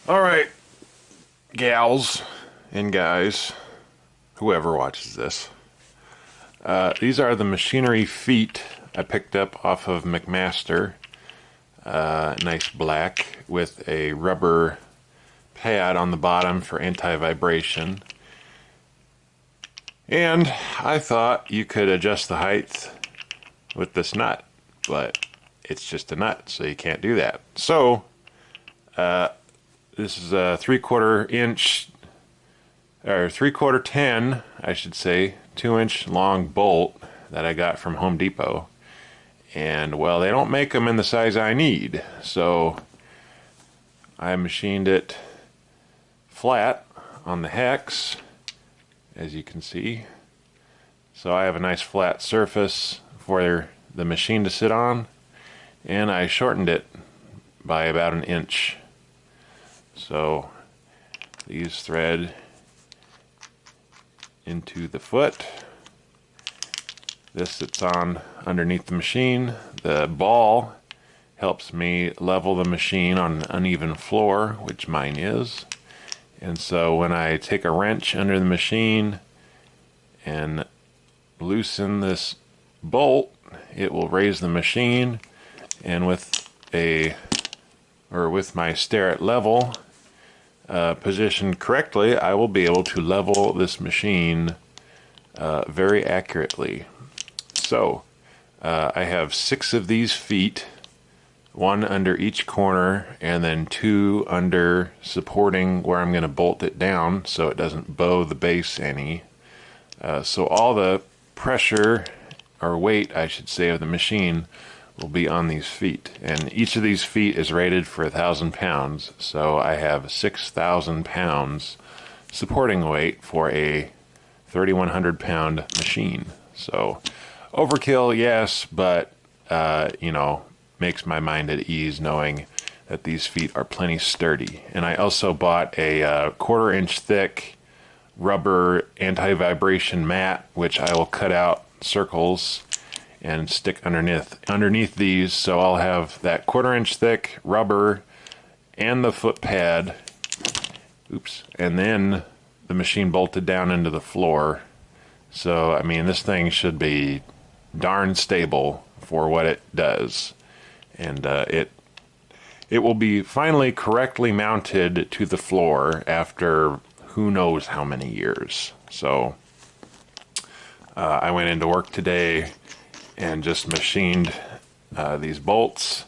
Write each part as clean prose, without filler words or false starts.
Alright, gals and guys, whoever watches this. These are the machinery feet I picked up off of McMaster. Nice black with a rubber pad on the bottom for anti-vibration. And I thought you could adjust the height with this nut, but it's just a nut, so you can't do that. So, this is a 3/4 inch, or 3/4 10, I should say, 2-inch long bolt that I got from Home Depot. And, well, they don't make them in the size I need, so I machined it flat on the hex, as you can see. So I have a nice flat surface for the machine to sit on, and I shortened it by about 1 inch. So these thread into the foot. This sits on underneath the machine. The ball helps me level the machine on an uneven floor, which mine is. And so when I take a wrench under the machine and loosen this bolt, it will raise the machine, and with my stair at level positioned correctly, I will be able to level this machine very accurately. So I have 6 of these feet, 1 under each corner, and then 2 under supporting where I'm going to bolt it down so it doesn't bow the base any. So all the pressure, or weight I should say, of the machine will be on these feet, and each of these feet is rated for 1,000 pounds, so I have 6,000 pounds supporting weight for a 3,100 pound machine. So overkill, yes, but you know, makes my mind at ease knowing that these feet are plenty sturdy. And I also bought a 1/4 inch thick rubber anti-vibration mat, which I will cut out circles and stick underneath these, so I'll have that 1/4 inch thick rubber and the foot pad, and then the machine bolted down into the floor. So I mean, this thing should be darn stable for what it does, and it will be finally correctly mounted to the floor after who knows how many years. So I went into work today and just machined these bolts.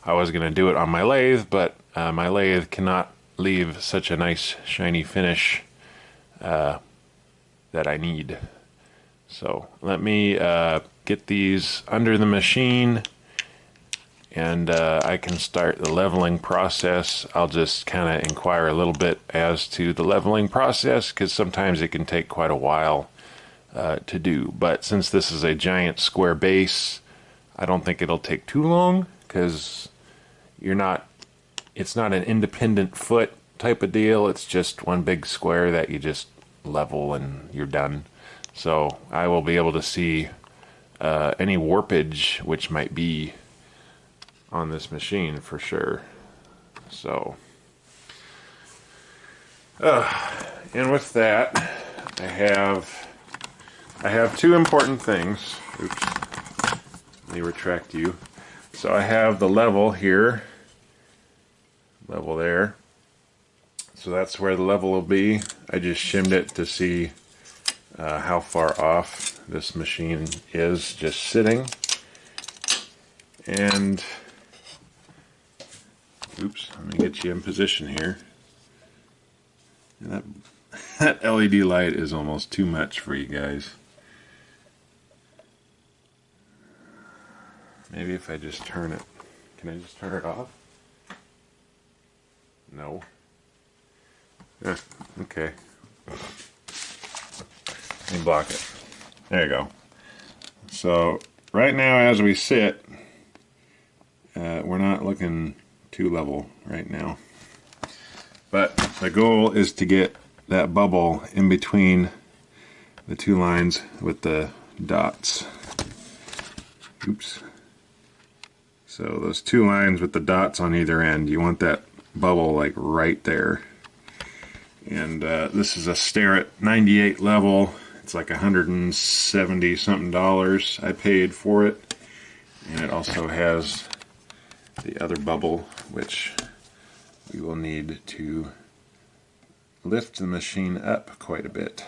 I was going to do it on my lathe, but my lathe cannot leave such a nice shiny finish that I need. So let me get these under the machine, and I can start the leveling process. I'll just kind of inquire a little bit as to the leveling process, because sometimes it can take quite a while to do. But since this is a giant square base, I don't think it'll take too long, because it's not an independent foot type of deal. It's just one big square that you just level and you're done. So I will be able to see any warpage which might be on this machine for sure. So and with that, I have 2 important things. Oops. Let me retract you. So I have the level here, level there. So that's where the level will be. I just shimmed it to see how far off this machine is just sitting. And, oops, let me get you in position here. That LED light is almost too much for you guys. Maybe if I just turn it. Can I just turn it off? No. Okay. Let me block it. There you go. So right now as we sit, we're not looking too level right now. But the goal is to get that bubble in between the 2 lines with the dots. Oops. So those 2 lines with the dots on either end, you want that bubble like right there. And this is a Starrett 98 level. It's like $170 something I paid for it. And it also has the other bubble, which we will need to lift the machine up quite a bit.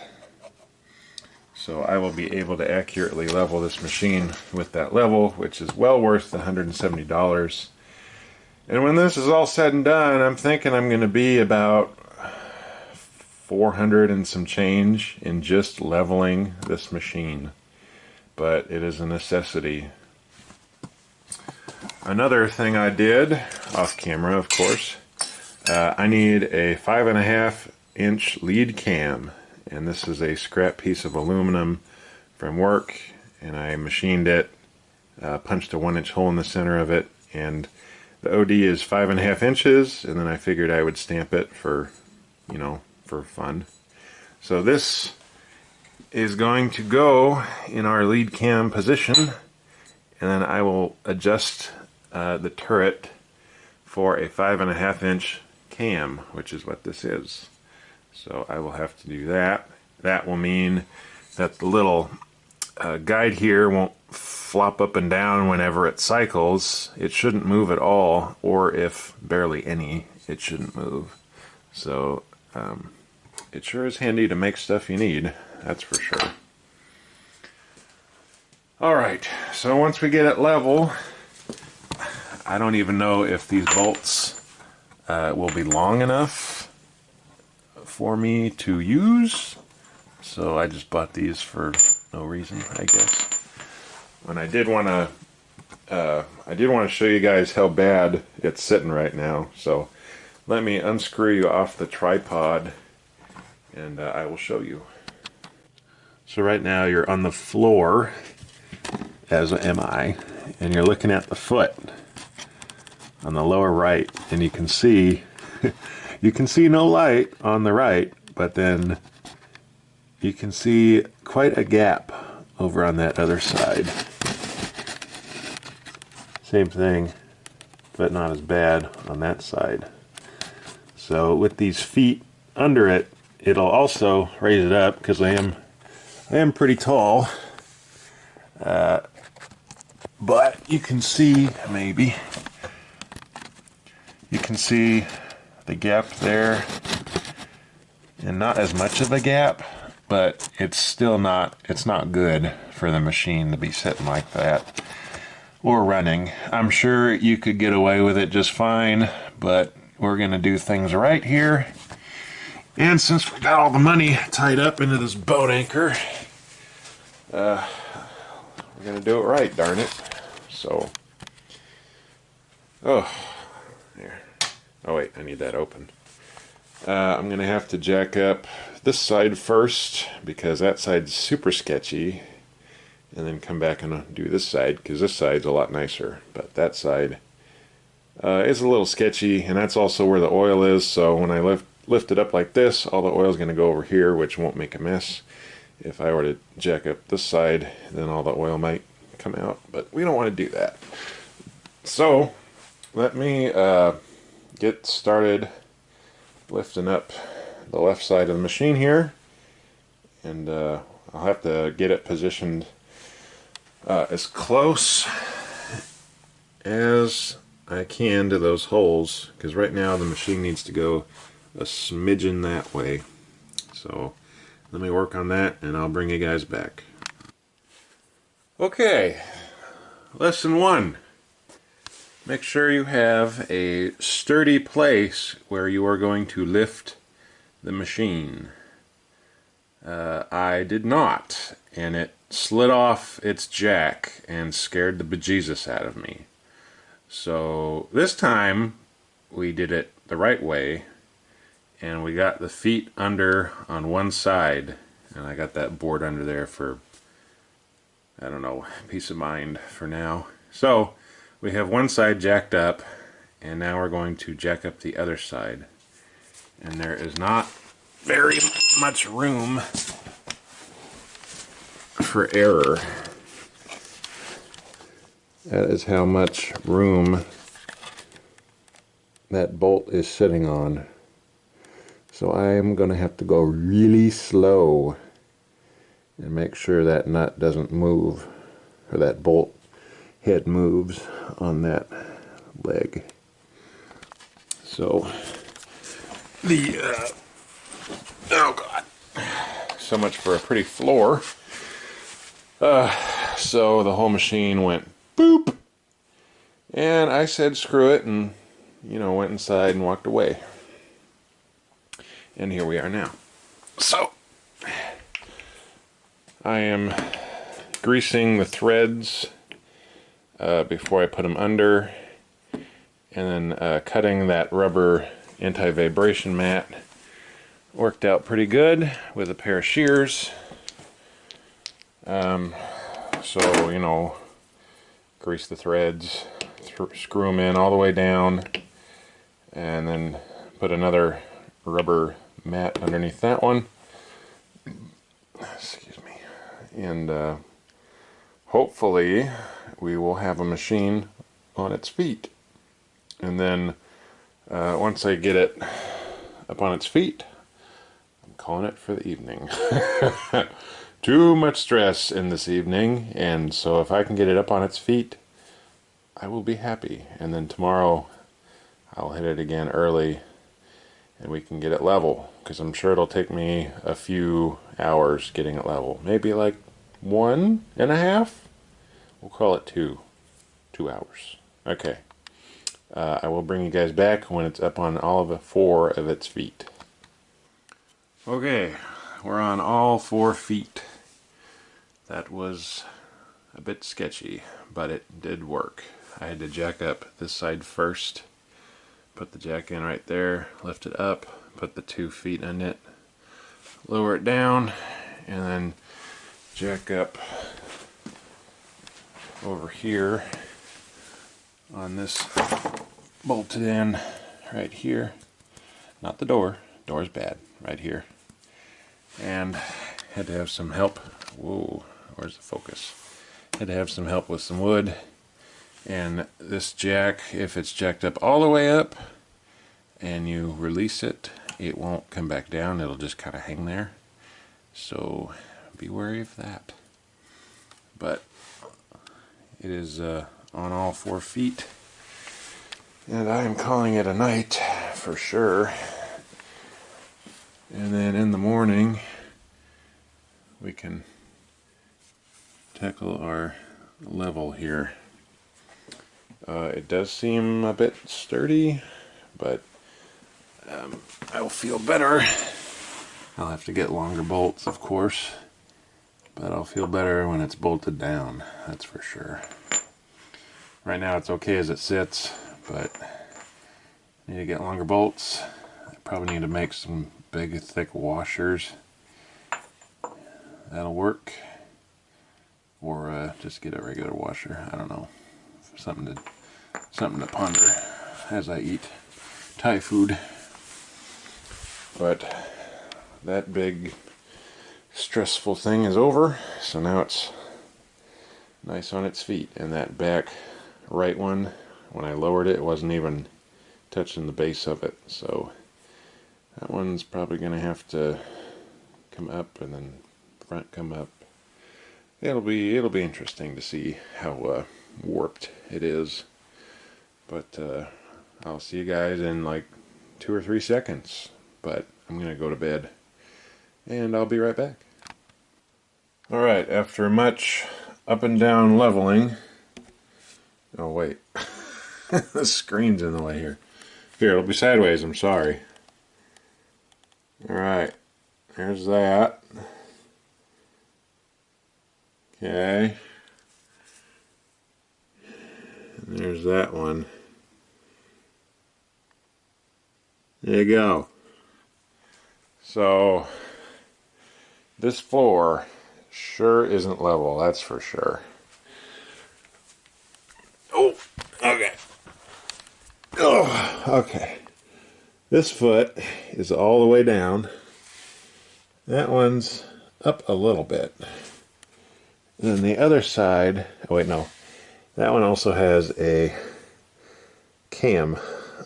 So I will be able to accurately level this machine with that level, which is well worth the $170. And when this is all said and done, I'm thinking I'm going to be about 400 and some change in just leveling this machine. But it is a necessity. Another thing I did, off camera of course, I need a 5.5-inch lead cam. And this is a scrap piece of aluminum from work. And I machined it, punched a 1-inch hole in the center of it. And the OD is 5.5 inches. And then I figured I would stamp it for, you know, for fun. So this is going to go in our lead cam position, and then I will adjust the turret for a 5.5-inch cam, which is what this is. So I will have to do that. That will mean that the little guide here won't flop up and down whenever it cycles. It shouldn't move at all, or if barely any, it shouldn't move. So it sure is handy to make stuff you need, that's for sure. Alright, so once we get it level, I don't even know if these bolts will be long enough for me to use. So I just bought these for no reason, I guess. And I did want to show you guys how bad it's sitting right now. So let me unscrew you off the tripod, and I will show you. So right now you're on the floor, as am I, and you're looking at the foot on the lower right, and you can see no light on the right, but then you can see quite a gap over on that other side. Same thing, but not as bad on that side. So with these feet under it, it'll also raise it up, because I am pretty tall. But you can see, maybe, you can see the gap there, and not as much of a gap, but it's not good for the machine to be sitting like that or running. I'm sure you could get away with it just fine, but we're gonna do things right here. And since we got all the money tied up into this boat anchor, we're gonna do it right, darn it. So, oh, there. Oh wait, I need that open. I'm gonna have to jack up this side first, because that side's super sketchy, and then come back and do this side, because this side's a lot nicer, but that side is a little sketchy, and that's also where the oil is. So when I lift it up like this, all the oil's going to go over here, which won't make a mess. If I were to jack up this side, then all the oil might come out, but we don't want to do that. So let me get started lifting up the left side of the machine here, and I'll have to get it positioned as close as I can to those holes, because right now the machine needs to go a smidgen that way. So let me work on that, and I'll bring you guys back. Okay, lesson 1. Make sure you have a sturdy place where you are going to lift the machine. I did not, and it slid off its jack and scared the bejesus out of me. So this time we did it the right way, and we got the feet under on one side, and I got that board under there for, I don't know, peace of mind for now. So we have one side jacked up, and now we're going to jack up the other side. And there is not very much room for error. That is how much room that bolt is sitting on. So I'm going to have to go really slow and make sure that nut doesn't move, or that bolt head moves on that leg. So oh god, so much for a pretty floor. So the whole machine went boop, and I said screw it, and went inside and walked away. And here we are now. So I am greasing the threads before I put them under, and then cutting that rubber anti-vibration mat. Worked out pretty good with a pair of shears. So, grease the threads, screw them in all the way down, and then put another rubber mat underneath that one. Excuse me. And hopefully we will have a machine on its feet. And then once I get it up on its feet, I'm calling it for the evening. Too much stress in this evening, and so if I can get it up on its feet, I will be happy. And then tomorrow I'll hit it again early and we can get it level, because I'm sure it'll take me a few hours getting it level. Maybe like 1.5? We'll call it 2 hours. Okay. I will bring you guys back when it's up on all 4 of its feet. Okay, we're on all 4 feet. That was a bit sketchy, but it did work. I had to jack up this side first, put the jack in right there, lift it up, put the 2 feet in it, lower it down, and then jack up over here on this bolted in right here. Not the door. Door's bad. Right here. And had to have some help. Whoa, where's the focus? Had to have some help with some wood. And this jack, if it's jacked up all the way up and you release it, it won't come back down. It'll just kind of hang there. So be wary of that. But it is on all 4 feet. And I am calling it a night for sure. And then in the morning we can tackle our level here. It does seem a bit sturdy, but I'll feel better. I'll have to get longer bolts, of course, but I'll feel better when it's bolted down, that's for sure. Right now it's okay as it sits, but I need to get longer bolts. I probably need to make some big thick washers. That'll work. Or just get a regular washer. I don't know. Something to ponder as I eat Thai food. But that big stressful thing is over, so now it's nice on its feet. And that back right one, when I lowered it, it wasn't even touching the base of it, so that one's probably gonna have to come up, and then front come up. It'll be interesting to see how warped it is. But I'll see you guys in like 2 or 3 seconds. But I'm gonna go to bed, and I'll be right back. All right, after much up and down leveling. Oh wait, the screen's in the way here. Here, it'll be sideways. I'm sorry. All right, there's that. Okay. And there's that one. There you go. So, this floor sure isn't level, that's for sure. Oh, okay. Oh, okay. This foot is all the way down. That one's up a little bit. And then the other side, oh wait, no. That one also has a cam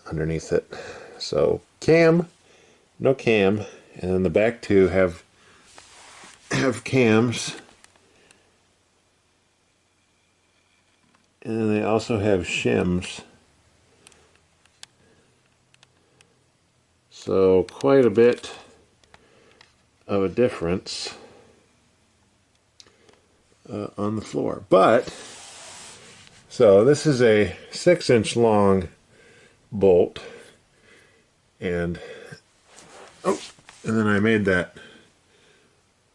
underneath it. So no cam, and then the back two have cams, and then they also have shims. So quite a bit of a difference on the floor. But, so this is a 6-inch long bolt, and then I made that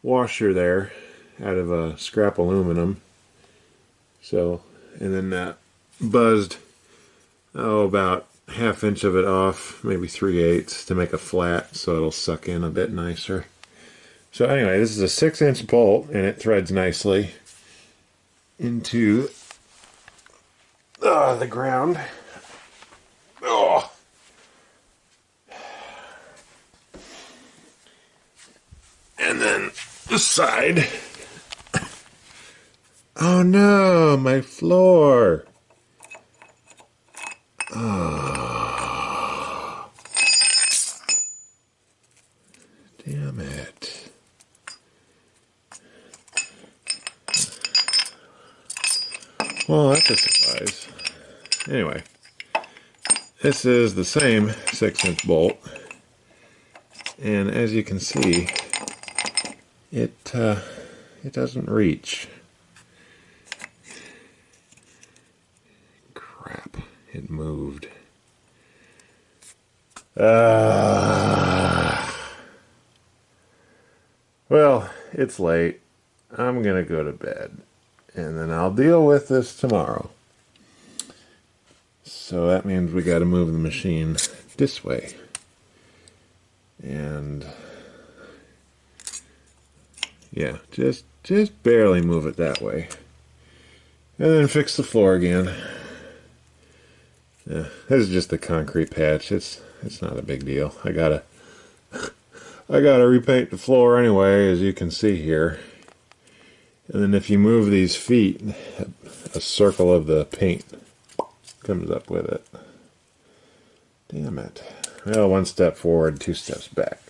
washer there out of a scrap aluminum. So, and then that buzzed, about 1/2 inch of it off, maybe 3/8 to make a flat so it'll suck in a bit nicer. So anyway, this is a 6-inch bolt, and it threads nicely into the ground. Oh. And then the side. Oh no, my floor. Oh. Damn it. Well, that's a surprise. Anyway, this is the same 6-inch bolt, and as you can see, it doesn't reach. Crap, it moved. Well, it's late. I'm gonna go to bed, and then I'll deal with this tomorrow. So that means we got to move the machine this way, and yeah, just barely move it that way, and then fix the floor again. Yeah, this is just a concrete patch. It's not a big deal. I gotta repaint the floor anyway, as you can see here. And then if you move these feet, a circle of the paint comes up with it. Damn it. Well, 1 step forward, 2 steps back.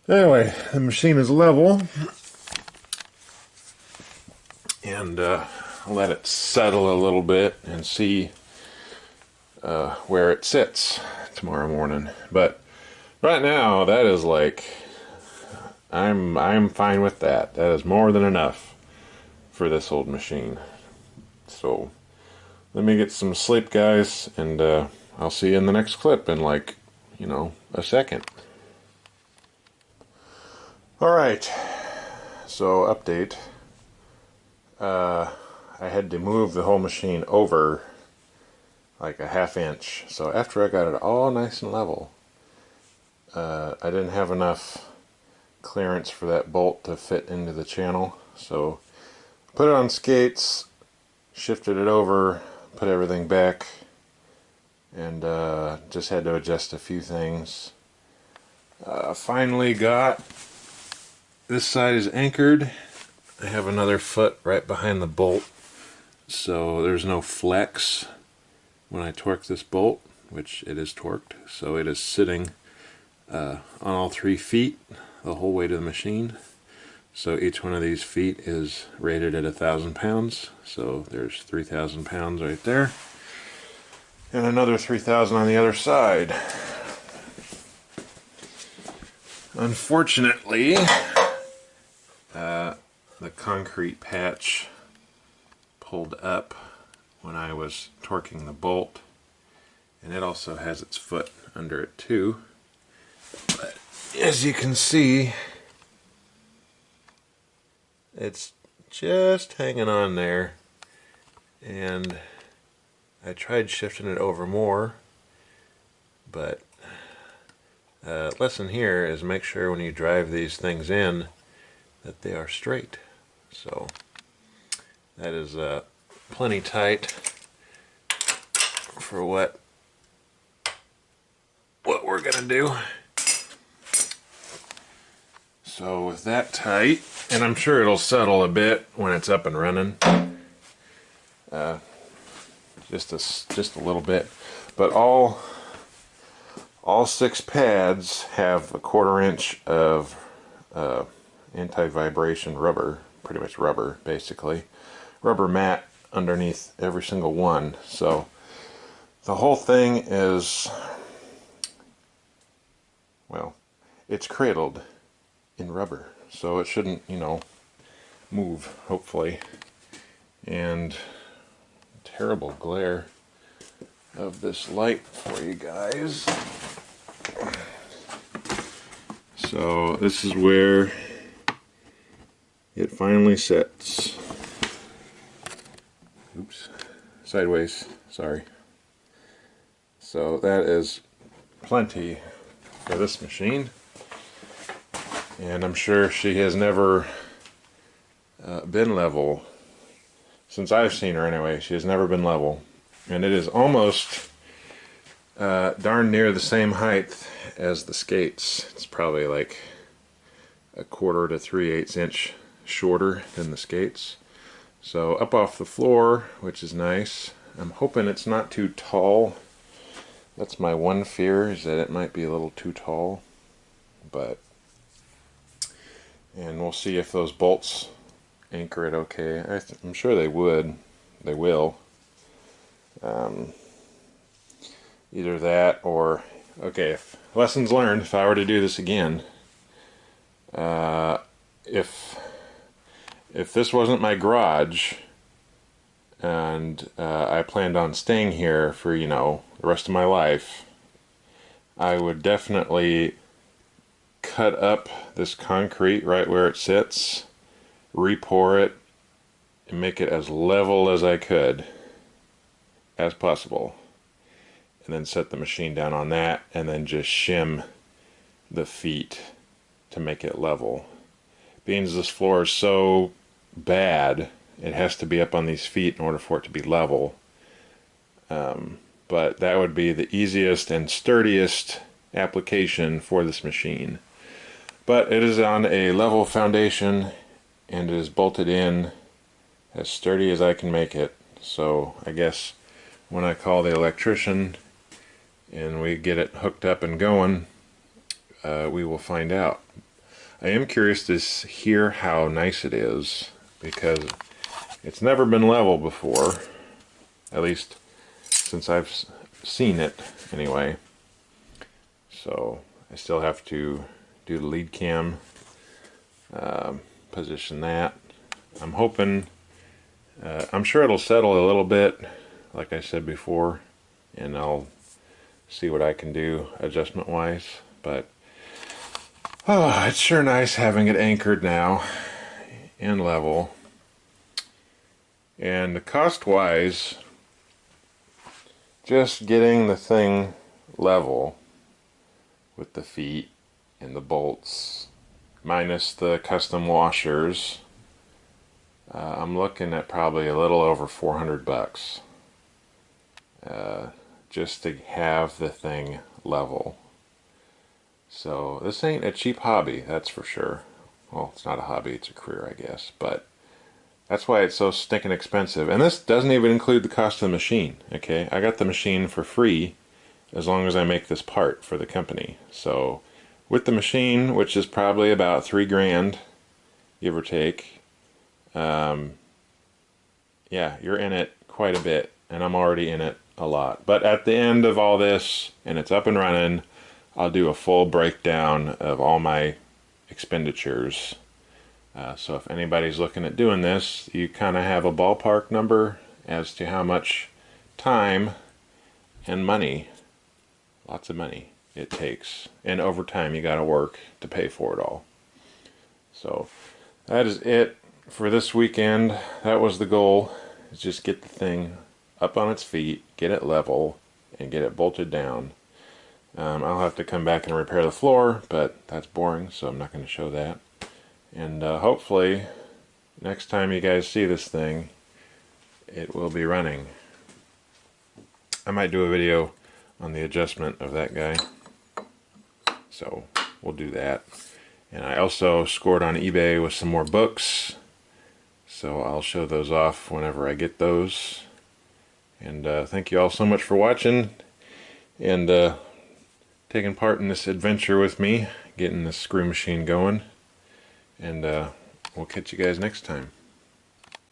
Anyway, the machine is level, and I'll let it settle a little bit and see where it sits tomorrow morning. But right now, that is like, I'm fine with that. That is more than enough for this old machine. So let me get some sleep, guys, and I'll see you in the next clip in like, a second. Alright, so update. I had to move the whole machine over like a 1/2 inch. So after I got it all nice and level, I didn't have enough clearance for that bolt to fit into the channel. So put it on skates, shifted it over, put everything back, and just had to adjust a few things. Finally got this side is anchored. I have another foot right behind the bolt, so there's no flex when I torque this bolt, which it is torqued. So it is sitting on all 3 feet the whole way to the machine. So each one of these feet is rated at 1,000 pounds. So there's 3,000 pounds right there, and another 3,000 on the other side. Unfortunately, the concrete patch pulled up when I was torquing the bolt, and it also has its foot under it too. But as you can see, it's just hanging on there, and I tried shifting it over more, but lesson here is make sure when you drive these things in that they are straight. So that is plenty tight for what we're gonna do. So with that tight, and I'm sure it'll settle a bit when it's up and running, just a little bit. But all 6 pads have a 1/4 inch of anti-vibration rubber, pretty much rubber basically, rubber mat underneath every single one. So the whole thing is, well, it's cradled in rubber, so it shouldn't, you know, move, hopefully. And terrible glare of this light for you guys. So this is where it finally sets. Oops, sideways, sorry. So that is plenty for this machine. And I'm sure she has never been level. Since I've seen her anyway, she has never been level. And it is almost darn near the same height as the skates. It's probably like a 1/4 to 3/8 inch shorter than the skates. So up off the floor, which is nice. I'm hoping it's not too tall. That's my one fear, is that it might be a little too tall. And we'll see if those bolts anchor it okay. I'm sure they would. They will. Either that or, okay, lessons learned, if I were to do this again, if this wasn't my garage and I planned on staying here for, you know, the rest of my life, I would definitely cut up this concrete right where it sits, re-pour it, and make it as level as I could, as possible. And then set the machine down on that, and then just shim the feet to make it level. Being as this floor is so bad, it has to be up on these feet in order for it to be level. But that would be the easiest and sturdiest application for this machine. But it is on a level foundation, and it is bolted in as sturdy as I can make it. So I guess when I call the electrician and we get it hooked up and going, we will find out. I am curious to hear how nice it is, because it's never been level before, at least since I've seen it anyway. So I still have to do the lead cam, position that. I'm hoping, I'm sure it'll settle a little bit, like I said before, and I'll see what I can do adjustment wise. But oh, it's sure nice having it anchored now and level. And cost wise, just getting the thing level with the feet and the bolts minus the custom washers, I'm looking at probably a little over 400 bucks just to have the thing level. So this ain't a cheap hobby, that's for sure. Well, it's not a hobby, it's a career, I guess, but that's why it's so stinking expensive. And this doesn't even include the cost of the machine, okay? I got the machine for free as long as I make this part for the company. So with the machine, which is probably about $3 grand, give or take, yeah, you're in it quite a bit, and I'm already in it a lot. But at the end of all this, and it's up and running, I'll do a full breakdown of all my expenditures. So if anybody's looking at doing this, you kind of have a ballpark number as to how much time and money, lots of money, it takes. And over time, you got to work to pay for it all. So that is it for this weekend. That was the goal, is just get the thing up on its feet, get it level, and get it bolted down. I'll have to come back and repair the floor, but that's boring, so I'm not going to show that. And hopefully, next time you guys see this thing, it will be running. I might do a video on the adjustment of that guy, so we'll do that. And I also scored on eBay with some more books, so I'll show those off whenever I get those. And thank you all so much for watching. and taking part in this adventure with me, getting the screw machine going. And we'll catch you guys next time.